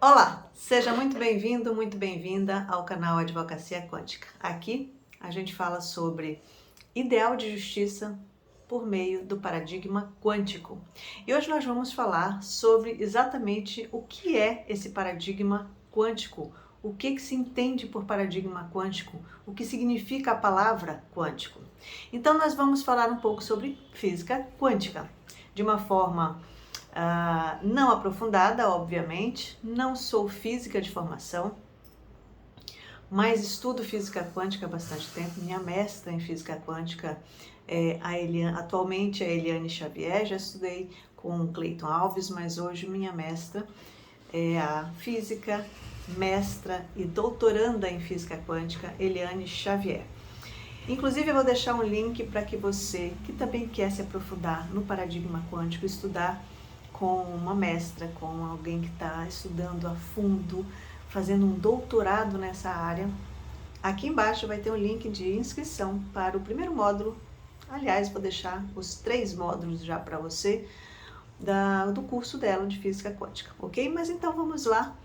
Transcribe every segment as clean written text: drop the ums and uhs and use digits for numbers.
Olá, seja muito bem-vindo, muito bem-vinda ao canal Advocacia Quântica. Aqui a gente fala sobre ideal de justiça por meio do paradigma quântico. E hoje nós vamos falar sobre exatamente o que é esse paradigma quântico, o que se entende por paradigma quântico, o que significa a palavra quântico. Então nós vamos falar um pouco sobre física quântica, de uma forma não aprofundada, obviamente. Não sou física de formação, mas estudo física quântica há bastante tempo. Minha mestra em física quântica é atualmente a Eliane Xavier. Já estudei com o Cleiton Alves, mas hoje minha mestra é a física, mestra e doutoranda em física quântica, Eliane Xavier. Inclusive eu vou deixar um link para que você, que também quer se aprofundar no paradigma quântico, estudar com uma mestra, com alguém que está estudando a fundo, fazendo um doutorado nessa área. Aqui embaixo vai ter um link de inscrição para o primeiro módulo. Aliás, vou deixar os 3 módulos já para você do curso dela de Física Quântica, ok? Mas então vamos lá,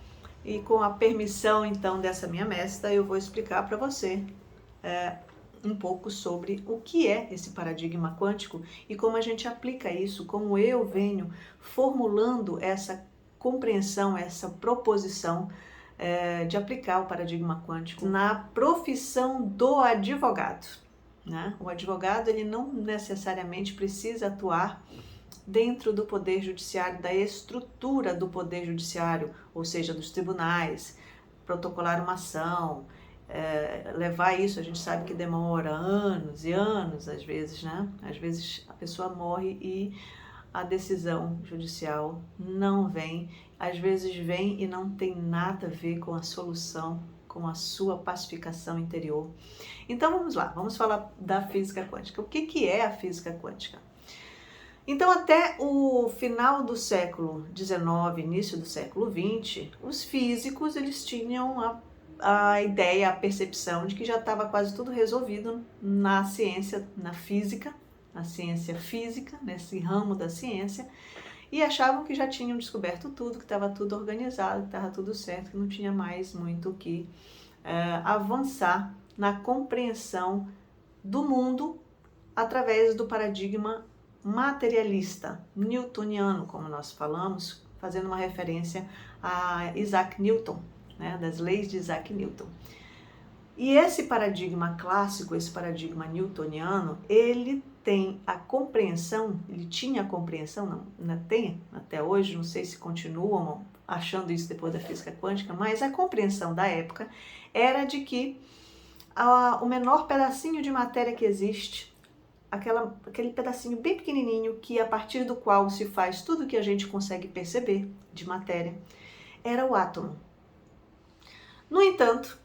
e com a permissão então dessa minha mestra, eu vou explicar para você um pouco sobre o que é esse paradigma quântico e como a gente aplica isso, como eu venho formulando essa compreensão, essa proposição de aplicar o paradigma quântico na profissão do advogado, né? O advogado, ele não necessariamente precisa atuar dentro do poder judiciário, da estrutura do poder judiciário, ou seja, dos tribunais, protocolar uma ação, levar isso, a gente sabe que demora anos e anos, às vezes, né? Às vezes a pessoa morre e a decisão judicial não vem, às vezes vem e não tem nada a ver com a solução, com a sua pacificação interior. Então vamos lá, vamos falar da física quântica. O que é a física quântica? Então, até o final do século XIX, início do século XX, os físicos, eles tinham a ideia, a percepção de que já estava quase tudo resolvido na ciência, na física, na ciência física, nesse ramo da ciência, e achavam que já tinham descoberto tudo, que estava tudo organizado, que estava tudo certo, que não tinha mais muito o que avançar na compreensão do mundo através do paradigma materialista, newtoniano, como nós falamos, fazendo uma referência a Isaac Newton, né, das leis de Isaac Newton. E esse paradigma clássico, esse paradigma newtoniano, ele tem a compreensão, ele tinha a compreensão, não tem até hoje, não sei se continuam achando isso depois da física quântica, mas a compreensão da época era de que o menor pedacinho de matéria que existe, aquele pedacinho bem pequenininho que a partir do qual se faz tudo que a gente consegue perceber de matéria, era o átomo. No entanto,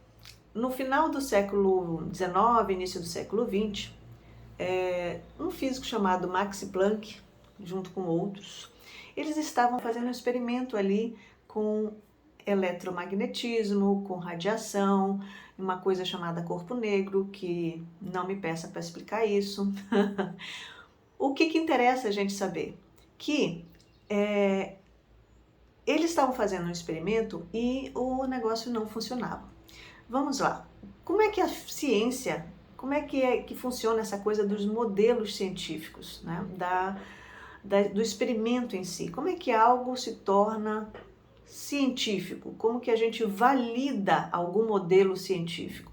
no final do século XIX, início do século XX, um físico chamado Max Planck, junto com outros, eles estavam fazendo um experimento ali com eletromagnetismo, com radiação, uma coisa chamada corpo negro, que não me peça para explicar isso. O que interessa a gente saber? Que eles estavam fazendo um experimento e o negócio não funcionava. Vamos lá, como é que a ciência, como é que funciona essa coisa dos modelos científicos, né? Do experimento em si? Como é que algo se torna científico? Como que a gente valida algum modelo científico?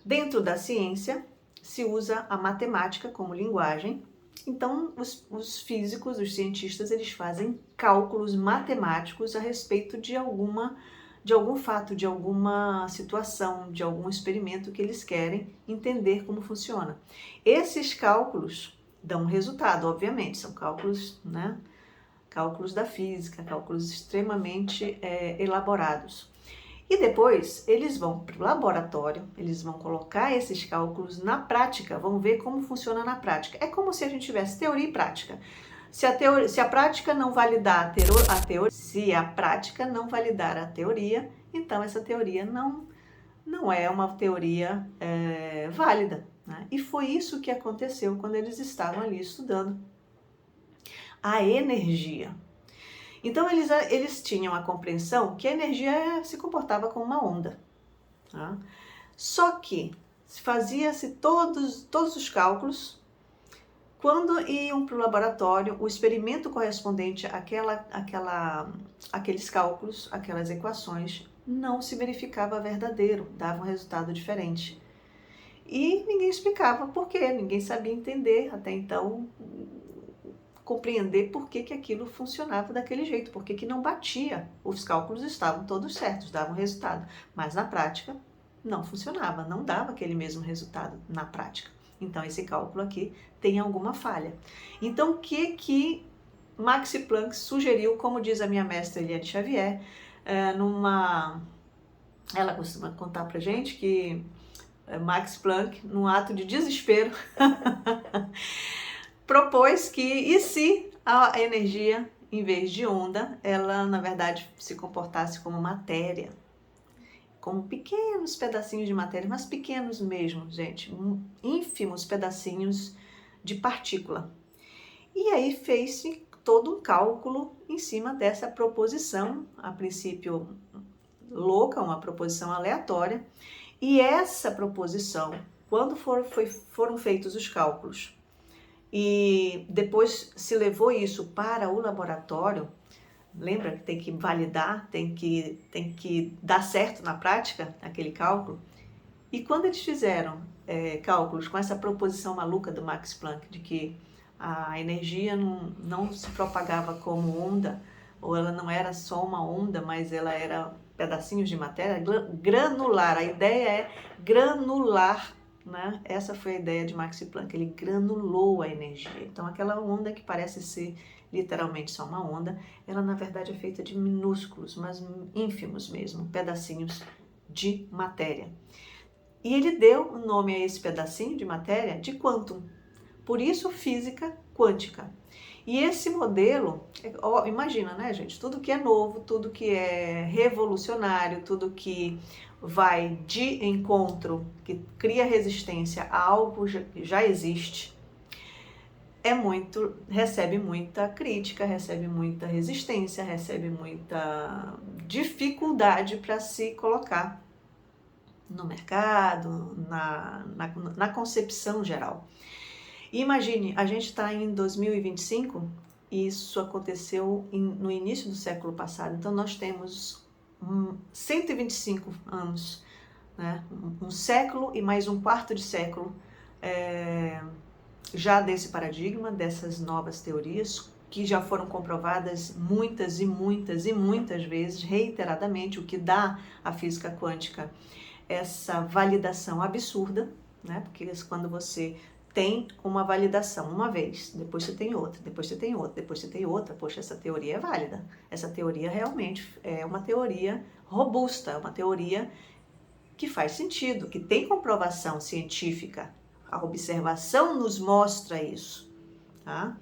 Dentro da ciência se usa a matemática como linguagem. Então os físicos, os cientistas, eles fazem cálculos matemáticos a respeito de algum fato, de alguma situação, de algum experimento que eles querem entender como funciona. Esses cálculos dão um resultado, obviamente, são cálculos, né? Cálculos da física, cálculos extremamente elaborados. E depois eles vão para o laboratório, eles vão colocar esses cálculos na prática, vão ver como funciona na prática. É como se a gente tivesse teoria e prática. Se a prática não validar se a prática não validar a teoria, então essa teoria não é uma teoria válida, né? E foi isso que aconteceu quando eles estavam ali estudando a energia. Então eles tinham a compreensão que a energia se comportava como uma onda. Tá? Só que fazia-se todos os cálculos. Quando iam para o laboratório, o experimento correspondente àqueles cálculos, aquelas equações, não se verificava verdadeiro, dava um resultado diferente. E ninguém explicava por quê, ninguém sabia entender até então, compreender por que aquilo funcionava daquele jeito, por que não batia. Os cálculos estavam todos certos, davam resultado, mas na prática não funcionava, não dava aquele mesmo resultado na prática. Então esse cálculo aqui tem alguma falha. Então o que Max Planck sugeriu, como diz a minha mestra Eliane Xavier, ela costuma contar pra gente que Max Planck, num ato de desespero, propôs que, e se a energia, em vez de onda, ela na verdade se comportasse como matéria, como pequenos pedacinhos de matéria, mas pequenos mesmo, gente, ínfimos pedacinhos de partícula. E aí fez-se todo um cálculo em cima dessa proposição, a princípio louca, uma proposição aleatória, e essa proposição, quando foram feitos os cálculos, e depois se levou isso para o laboratório, lembra que tem que validar, tem que dar certo na prática, aquele cálculo. E quando eles fizeram cálculos com essa proposição maluca do Max Planck, de que a energia não se propagava como onda, ou ela não era só uma onda, mas ela era pedacinhos de matéria, granular, a ideia é granular, né? Essa foi a ideia de Max Planck, ele granulou a energia. Então aquela onda que parece ser literalmente só uma onda, ela na verdade é feita de minúsculos, mas ínfimos mesmo, pedacinhos de matéria. E ele deu o nome a esse pedacinho de matéria de quantum, por isso física quântica. E esse modelo, imagina, né, gente, tudo que é novo, tudo que é revolucionário, tudo que vai de encontro, que cria resistência a algo que já existe, recebe muita crítica, recebe muita resistência, recebe muita dificuldade para se colocar no mercado, na concepção geral. E imagine, a gente está em 2025 e isso aconteceu no início do século passado, então nós temos 125 anos, né? Um século e mais um quarto de século já desse paradigma, dessas novas teorias, que já foram comprovadas muitas e muitas e muitas vezes, reiteradamente, o que dá à física quântica essa validação absurda, né? Porque quando você tem uma validação uma vez, depois você tem outra, depois você tem outra, depois você tem outra, poxa, essa teoria é válida. Essa teoria realmente é uma teoria robusta, é uma teoria que faz sentido, que tem comprovação científica. A observação nos mostra isso, tá?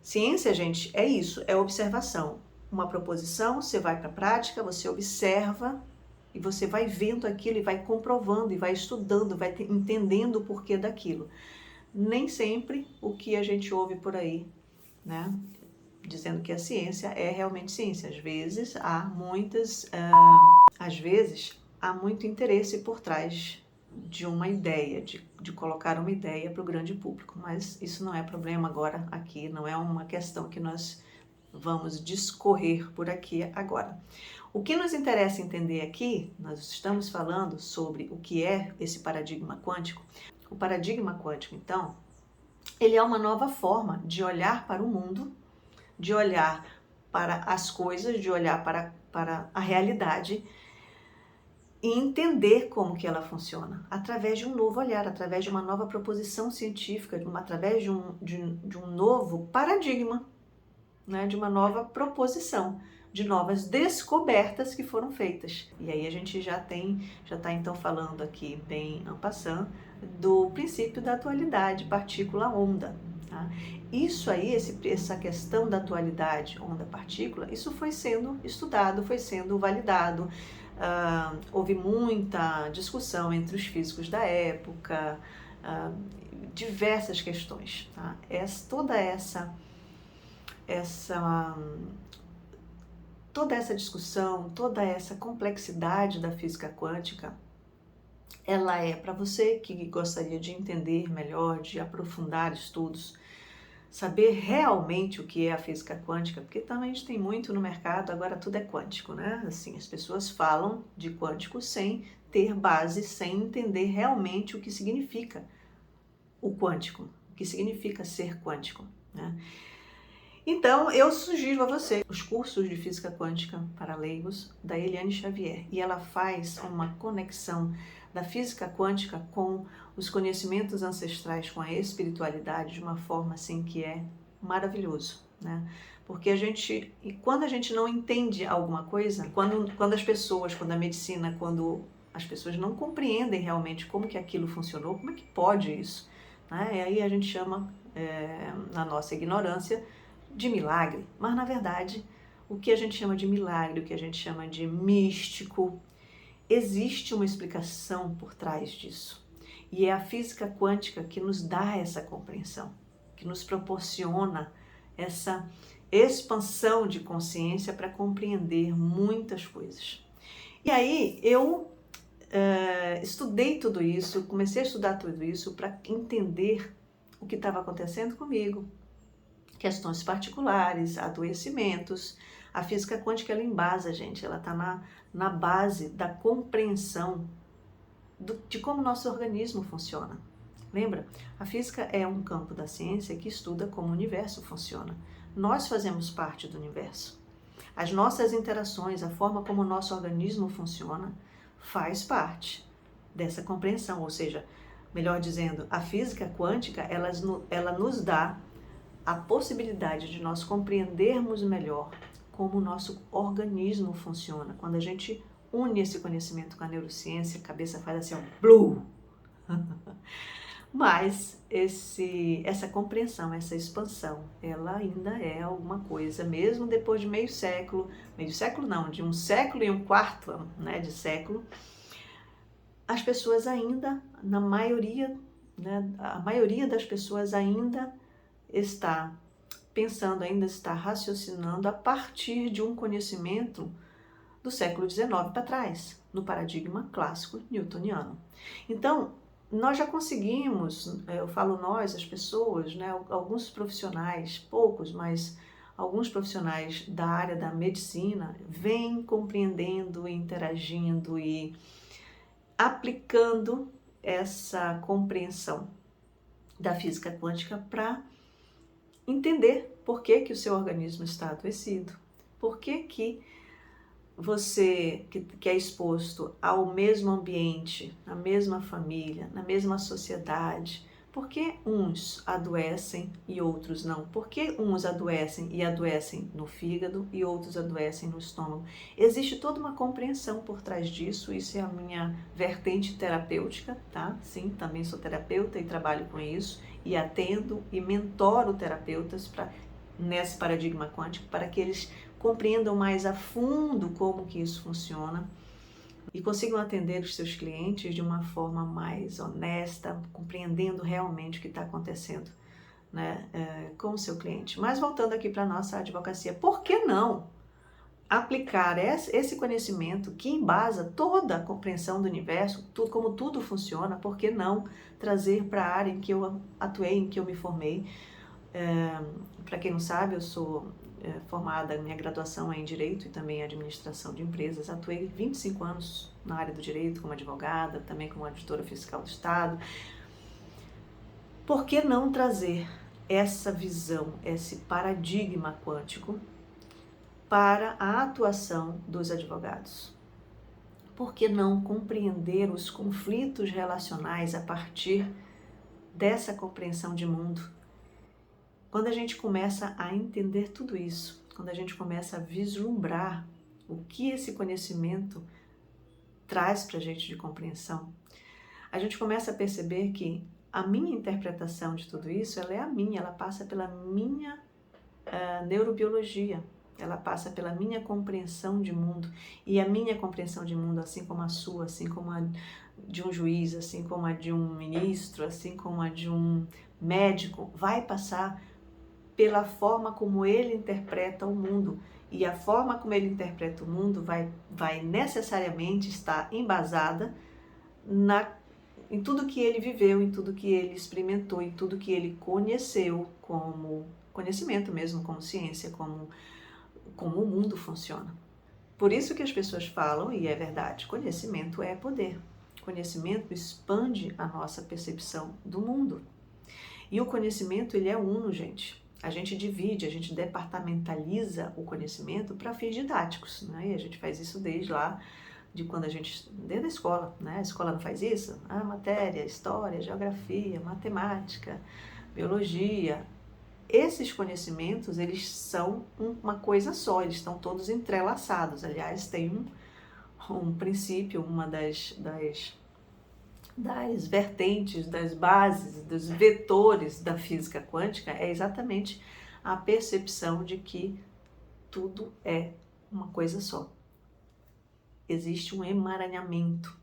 Ciência, gente, é isso, é observação. Uma proposição, você vai para a prática, você observa e você vai vendo aquilo e vai comprovando e vai estudando, vai entendendo o porquê daquilo. Nem sempre o que a gente ouve por aí, né, dizendo que a ciência é realmente ciência. Às vezes há muito interesse por trás de uma ideia, de colocar uma ideia para o grande público, mas isso não é problema agora aqui, não é uma questão que nós vamos discorrer por aqui agora. O que nos interessa entender aqui, nós estamos falando sobre o que é esse paradigma quântico. O paradigma quântico, então, ele é uma nova forma de olhar para o mundo, de olhar para as coisas, de olhar para a realidade e entender como que ela funciona, através de um novo olhar, através de uma nova proposição científica, através de um novo paradigma, né, de uma nova proposição, de novas descobertas que foram feitas. E aí a gente já está então falando aqui, bem en passant, do princípio da atualidade, partícula-onda. Tá? Isso aí, essa questão da atualidade, onda-partícula, isso foi sendo estudado, foi sendo validado. Houve muita discussão entre os físicos da época, diversas questões. Tá? Toda essa toda essa discussão, toda essa complexidade da física quântica, ela é para você que gostaria de entender melhor, de aprofundar estudos, saber realmente o que é a física quântica, porque também a gente tem muito no mercado, agora tudo é quântico, né? Assim, as pessoas falam de quântico sem ter base, sem entender realmente o que significa o quântico, o que significa ser quântico, né? Então, eu sugiro a você os cursos de Física Quântica para Leigos, da Eliane Xavier. E ela faz uma conexão da física quântica com os conhecimentos ancestrais, com a espiritualidade, de uma forma assim que é maravilhoso, né? Porque quando a gente não entende alguma coisa, quando as pessoas, quando a medicina, quando as pessoas não compreendem realmente como que aquilo funcionou, como é que pode isso, né? E aí a gente chama, na nossa ignorância, de milagre, mas na verdade o que a gente chama de milagre, o que a gente chama de místico, existe uma explicação por trás disso. E é a física quântica que nos dá essa compreensão, que nos proporciona essa expansão de consciência para compreender muitas coisas. E aí eu estudei tudo isso, comecei a estudar tudo isso para entender o que estava acontecendo comigo, questões particulares, adoecimentos. A física quântica, ela embasa, gente, ela está na base da compreensão de como o nosso organismo funciona. Lembra? A física é um campo da ciência que estuda como o universo funciona. Nós fazemos parte do universo. As nossas interações, a forma como o nosso organismo funciona, faz parte dessa compreensão. Ou seja, melhor dizendo, a física quântica, ela nos dá a possibilidade de nós compreendermos melhor como o nosso organismo funciona. Quando a gente une esse conhecimento com a neurociência, a cabeça faz assim, ó, blue! Mas essa compreensão, essa expansão, ela ainda é alguma coisa, mesmo depois de meio século não, de 1,25 séculos, né, de século, as pessoas ainda, na maioria, né, a maioria das pessoas ainda está pensando, ainda está raciocinando a partir de um conhecimento do século XIX para trás, no paradigma clássico newtoniano. Então, nós já conseguimos, eu falo nós, as pessoas, né, alguns profissionais, poucos, mas alguns profissionais da área da medicina vêm compreendendo, interagindo e aplicando essa compreensão da física quântica para entender por que o seu organismo está adoecido, por que você que é exposto ao mesmo ambiente, na mesma família, na mesma sociedade, por que uns adoecem e outros não? Por que uns adoecem e adoecem no fígado e outros adoecem no estômago? Existe toda uma compreensão por trás disso, isso é a minha vertente terapêutica, tá? Sim, também sou terapeuta e trabalho com isso, e atendo e mentoro terapeutas nesse paradigma quântico para que eles compreendam mais a fundo como que isso funciona e consigam atender os seus clientes de uma forma mais honesta, compreendendo realmente o que está acontecendo, né, com o seu cliente. Mas voltando aqui para a nossa advocacia, por que não aplicar esse conhecimento que embasa toda a compreensão do universo, tudo, como tudo funciona, por que não trazer para a área em que eu atuei, em que eu me formei? Para quem não sabe, eu sou formada, minha graduação é em Direito e também em Administração de Empresas. Atuei 25 anos na área do direito como advogada, também como auditora fiscal do Estado. Por que não trazer essa visão, esse paradigma quântico para a atuação dos advogados? Por que não compreender os conflitos relacionais a partir dessa compreensão de mundo? Quando a gente começa a entender tudo isso, quando a gente começa a vislumbrar o que esse conhecimento traz para a gente de compreensão, a gente começa a perceber que a minha interpretação de tudo isso, ela é a minha, ela passa pela minha neurobiologia, ela passa pela minha compreensão de mundo, e a minha compreensão de mundo, assim como a sua, assim como a de um juiz, assim como a de um ministro, assim como a de um médico, vai passar pela forma como ele interpreta o mundo. E a forma como ele interpreta o mundo vai necessariamente estar embasada em tudo que ele viveu, em tudo que ele experimentou, em tudo que ele conheceu como conhecimento mesmo, como ciência, como o mundo funciona. Por isso que as pessoas falam, e é verdade, conhecimento é poder. Conhecimento expande a nossa percepção do mundo. E o conhecimento, ele é uno, gente. A gente divide, a gente departamentaliza o conhecimento para fins didáticos, né? E a gente faz isso desde a escola, né? A escola não faz isso? A matéria, história, geografia, matemática, biologia. Esses conhecimentos, eles são uma coisa só, eles estão todos entrelaçados. Aliás, tem um princípio, uma das vertentes, das bases, dos vetores da física quântica é exatamente a percepção de que tudo é uma coisa só. Existe um emaranhamento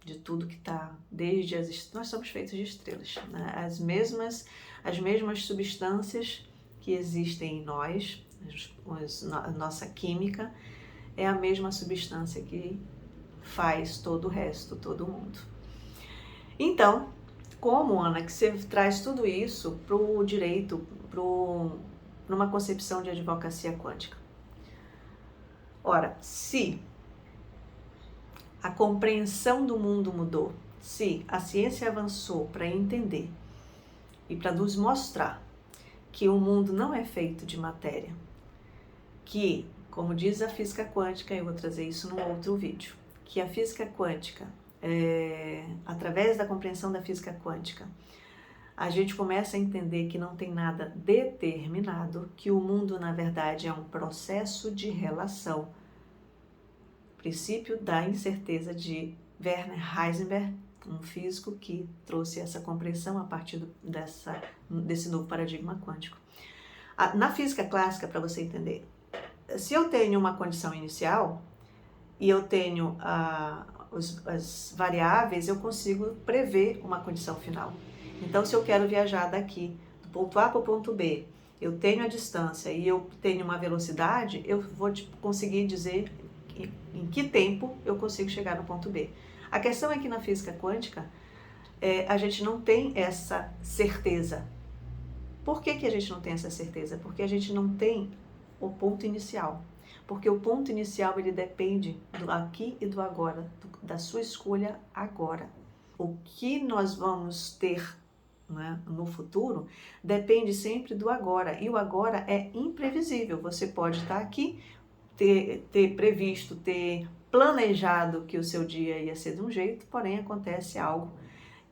de tudo que está, nós somos feitos de estrelas, né? As mesmas substâncias que existem em nós, a nossa química, é a mesma substância que faz todo o resto, todo mundo. Então, como, Ana, que você traz tudo isso para o direito, numa concepção de advocacia quântica? Ora, se a compreensão do mundo mudou, se a ciência avançou para entender e para nos mostrar que o mundo não é feito de matéria, que, como diz a física quântica, eu vou trazer isso num outro vídeo, que a física quântica, através da compreensão da física quântica, a gente começa a entender que não tem nada determinado, que o mundo, na verdade, é um processo de relação. Princípio da incerteza de Werner Heisenberg, um físico que trouxe essa compreensão a partir desse novo paradigma quântico. Na física clássica, para você entender, se eu tenho uma condição inicial e eu tenho as variáveis, eu consigo prever uma condição final. Então, se eu quero viajar daqui, do ponto A para o ponto B, eu tenho a distância e eu tenho uma velocidade, eu vou conseguir dizer em que tempo eu consigo chegar no ponto B. A questão é que na física quântica, a gente não tem essa certeza. Por que a gente não tem essa certeza? Porque a gente não tem o ponto inicial. Porque o ponto inicial, ele depende do aqui e do agora, da sua escolha agora. O que nós vamos ter, né, no futuro depende sempre do agora. E o agora é imprevisível. Você pode estar aqui, ter previsto, ter planejado que o seu dia ia ser de um jeito, porém acontece algo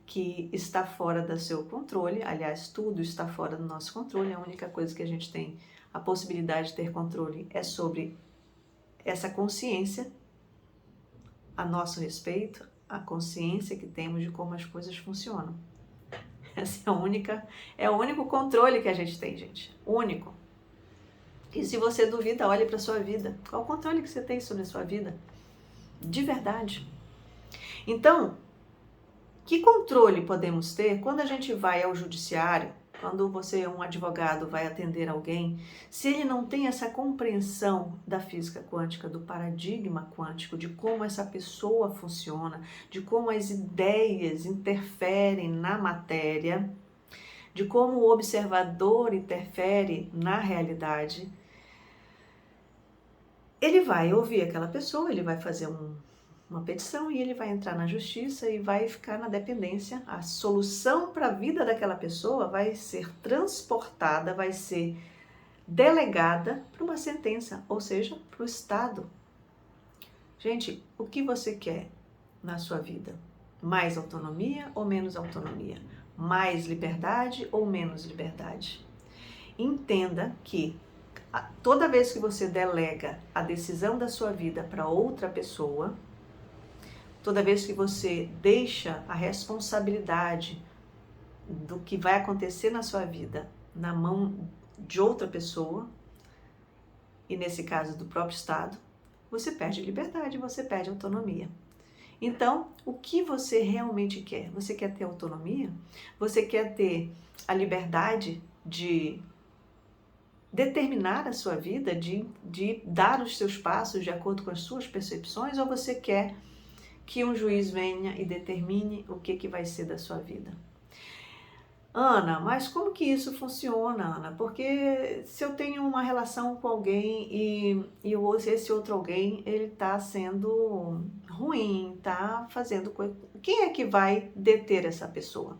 que está fora do seu controle. Aliás, tudo está fora do nosso controle. A única coisa que a gente tem a possibilidade de ter controle é sobre essa consciência a nosso respeito, a consciência que temos de como as coisas funcionam. Essa é o único controle que a gente tem, gente. Único. E se você duvida, olhe para a sua vida. Qual o controle que você tem sobre a sua vida? De verdade. Então, que controle podemos ter quando a gente vai ao judiciário, quando você, um advogado, vai atender alguém, se ele não tem essa compreensão da física quântica, do paradigma quântico, de como essa pessoa funciona, de como as ideias interferem na matéria, de como o observador interfere na realidade, ele vai ouvir aquela pessoa, ele vai fazer uma petição e ele vai entrar na justiça e vai ficar na dependência. A solução para a vida daquela pessoa vai ser transportada, vai ser delegada para uma sentença, ou seja, para o Estado. Gente, o que você quer na sua vida? Mais autonomia ou menos autonomia? Mais liberdade ou menos liberdade? Entenda que toda vez que você delega a decisão da sua vida para outra pessoa, toda vez que você deixa a responsabilidade do que vai acontecer na sua vida na mão de outra pessoa, e nesse caso do próprio Estado, você perde liberdade, você perde autonomia. Então, o que você realmente quer? Você quer ter autonomia? Você quer ter a liberdade de determinar a sua vida, de dar os seus passos de acordo com as suas percepções, ou você quer que um juiz venha e determine o que vai ser da sua vida? Ana, mas como que isso funciona, Ana? Porque se eu tenho uma relação com alguém esse outro alguém, ele está sendo ruim, está fazendo coisa... Quem é que vai deter essa pessoa?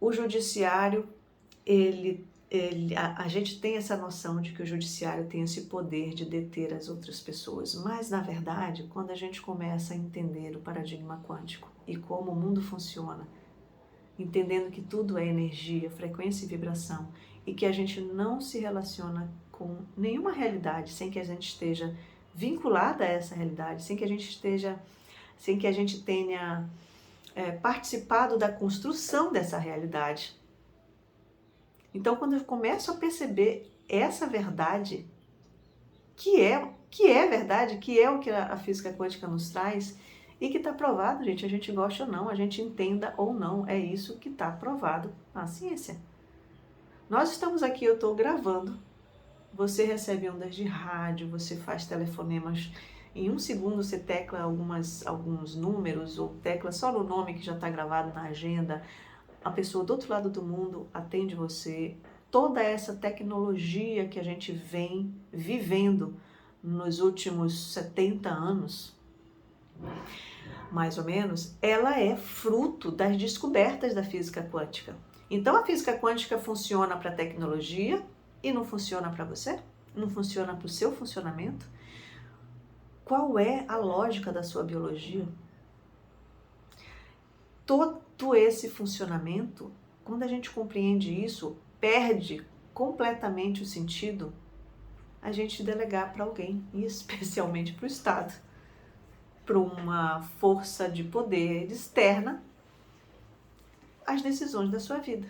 O judiciário, a gente tem essa noção de que o judiciário tem esse poder de deter as outras pessoas, mas na verdade, quando a gente começa a entender o paradigma quântico e como o mundo funciona, entendendo que tudo é energia, frequência e vibração, e que a gente não se relaciona com nenhuma realidade sem que a gente esteja vinculada a essa realidade, sem que a gente tenha participado da construção dessa realidade. Então, quando eu começo a perceber essa verdade, que é verdade, que é o que a física quântica nos traz, e que está provado, gente, a gente gosta ou não, a gente entenda ou não, é isso que está provado na ciência. Nós estamos aqui, eu estou gravando, você recebe ondas de rádio, você faz telefonemas, em 1 segundo você tecla alguns números, ou tecla só no nome que já está gravado na agenda, a pessoa do outro lado do mundo atende você. Toda essa tecnologia que a gente vem vivendo nos últimos 70 anos, mais ou menos, ela é fruto das descobertas da física quântica. Então a física quântica funciona para a tecnologia e não funciona para você? Não funciona para o seu funcionamento? Qual é a lógica da sua biologia? Todo esse funcionamento, quando a gente compreende isso, perde completamente o sentido a gente delegar para alguém, e especialmente para o Estado, para uma força de poder externa, as decisões da sua vida.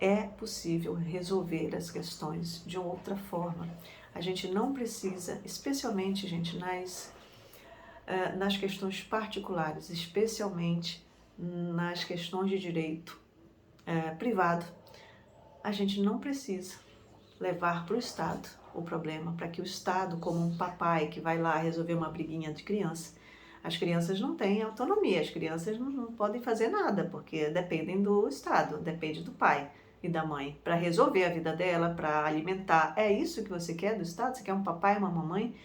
É possível resolver as questões de outra forma. A gente não precisa, especialmente, gente, nas questões particulares, especialmente nas questões de direito privado, a gente não precisa levar para o Estado o problema, para que o Estado, como um papai que vai lá resolver uma briguinha de criança, as crianças não têm autonomia, as crianças não podem fazer nada, porque dependem do Estado, depende do pai e da mãe, para resolver a vida dela, para alimentar. É isso que você quer do Estado? Você quer um papai e uma mamãe?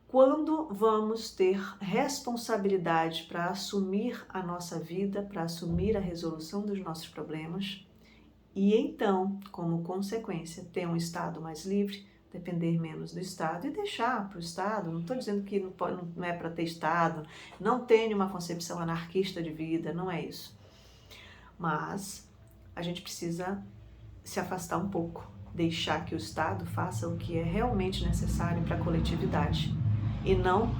Quando vamos ter responsabilidade para assumir a nossa vida, para assumir a resolução dos nossos problemas, e então, como consequência, ter um Estado mais livre, depender menos do Estado e deixar para o Estado, não estou dizendo que não é para ter Estado, não tenho uma concepção anarquista de vida, não é isso. Mas a gente precisa se afastar um pouco, deixar que o Estado faça o que é realmente necessário para a coletividade e não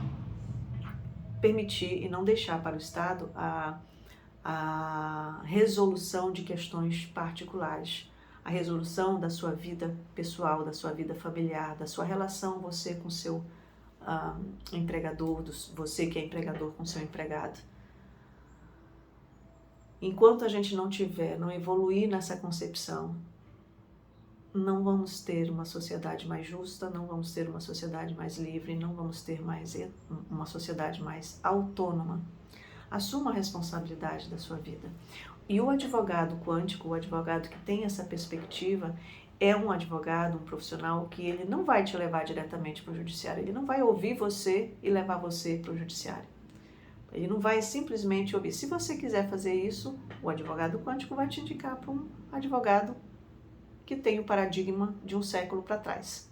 permitir e não deixar para o Estado a resolução de questões particulares, a resolução da sua vida pessoal, da sua vida familiar, da sua relação você com seu empregador, você que é empregador com seu empregado. Enquanto a gente não evoluir nessa concepção, não vamos ter uma sociedade mais justa, não vamos ter uma sociedade mais livre, não vamos ter mais uma sociedade mais autônoma. Assuma a responsabilidade da sua vida. E o advogado quântico, o advogado que tem essa perspectiva, é um advogado, um profissional que ele não vai te levar diretamente para o judiciário, ele não vai ouvir você e levar você para o judiciário. Ele não vai simplesmente ouvir. Se você quiser fazer isso, o advogado quântico vai te indicar para um advogado que tem o paradigma de um século para trás.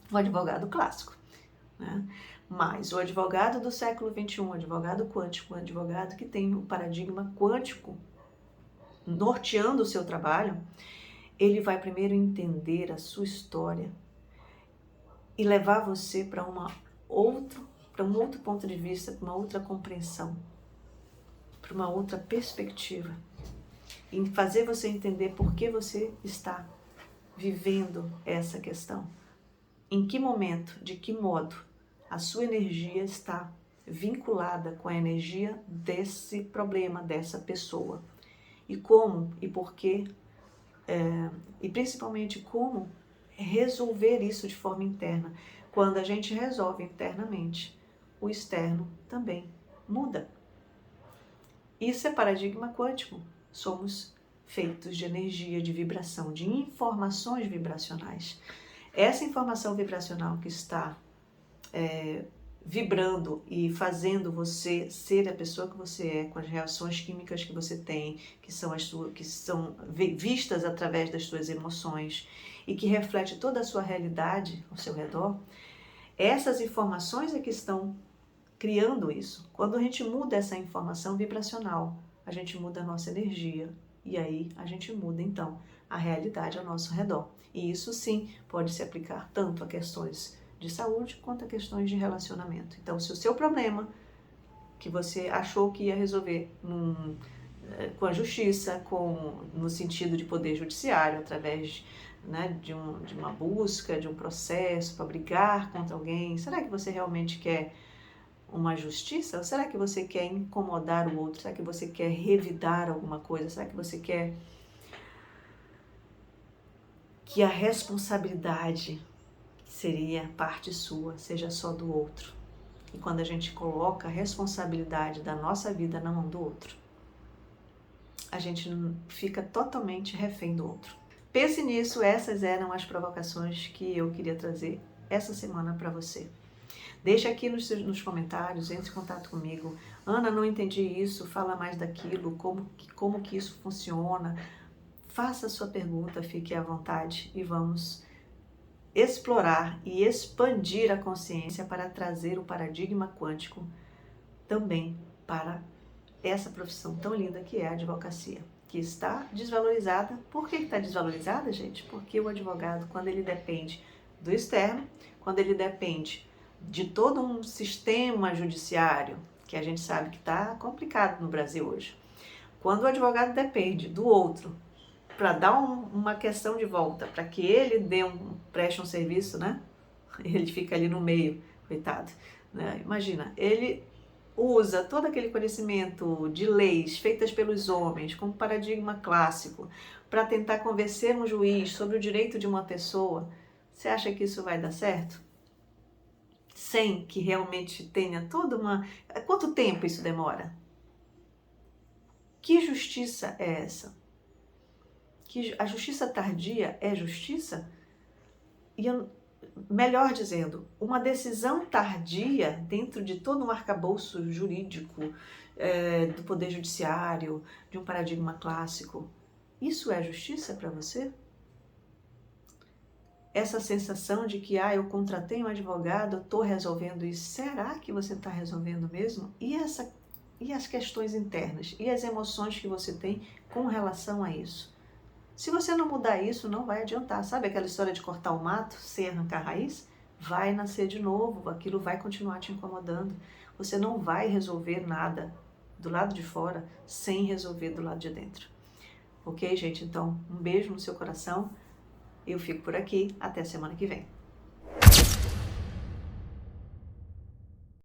O advogado clássico, né? Mas o advogado do século XXI, o advogado quântico, o advogado que tem o paradigma quântico norteando o seu trabalho, ele vai primeiro entender a sua história e levar você para um outro ponto de vista, para uma outra compreensão, para uma outra perspectiva, e fazer você entender por que você está vivendo essa questão, em que momento, de que modo a sua energia está vinculada com a energia desse problema, dessa pessoa. e como e por quê, e principalmente como resolver isso de forma interna. Quando a gente resolve internamente, o externo também muda. Isso é paradigma quântico. Somos feitos de energia, de vibração, de informações vibracionais. Essa informação vibracional que está vibrando e fazendo você ser a pessoa que você é, com as reações químicas que você tem, que são vistas através das suas emoções e que reflete toda a sua realidade ao seu redor, essas informações é que estão criando isso. Quando a gente muda essa informação vibracional, a gente muda a nossa energia e aí a gente muda então a realidade ao nosso redor. E isso sim pode se aplicar tanto a questões de saúde quanto a questões de relacionamento. Então, se o seu problema que você achou que ia resolver com a justiça, no sentido de poder judiciário, através de uma busca, de um processo para brigar contra alguém, será que você realmente quer uma justiça? Ou será que você quer incomodar o outro? Será que você quer revidar alguma coisa? Será que você quer que a responsabilidade, que seria parte sua, seja só do outro? E quando a gente coloca a responsabilidade da nossa vida na mão do outro, a gente fica totalmente refém do outro. Pense nisso, essas eram as provocações que eu queria trazer essa semana para você. Deixa aqui nos comentários, entre em contato comigo. Ana, não entendi isso, fala mais daquilo, como que isso funciona. Faça a sua pergunta, fique à vontade e vamos explorar e expandir a consciência para trazer o paradigma quântico também para essa profissão tão linda que é a advocacia, que está desvalorizada. Por que está desvalorizada, gente? Porque o advogado, quando ele depende do externo, quando ele depende de todo um sistema judiciário, que a gente sabe que está complicado no Brasil hoje, quando o advogado depende do outro para dar uma questão de volta, para que ele preste um serviço, né? Ele fica ali no meio, coitado, né? Imagina, ele usa todo aquele conhecimento de leis feitas pelos homens, como paradigma clássico, para tentar convencer um juiz sobre o direito de uma pessoa. Você acha que isso vai dar certo? Sem que realmente tenha toda uma... Quanto tempo isso demora? Que justiça é essa? Que a justiça tardia é justiça? Melhor dizendo, uma decisão tardia dentro de todo um arcabouço jurídico, do poder judiciário, de um paradigma clássico, isso é justiça para você? Essa sensação de que eu contratei um advogado, eu estou resolvendo isso, será que você está resolvendo mesmo? E as questões internas, e as emoções que você tem com relação a isso? Se você não mudar isso, não vai adiantar. Sabe aquela história de cortar o mato sem arrancar a raiz? Vai nascer de novo, aquilo vai continuar te incomodando. Você não vai resolver nada do lado de fora sem resolver do lado de dentro. Ok, gente? Então, um beijo no seu coração. Eu fico por aqui. Até semana que vem.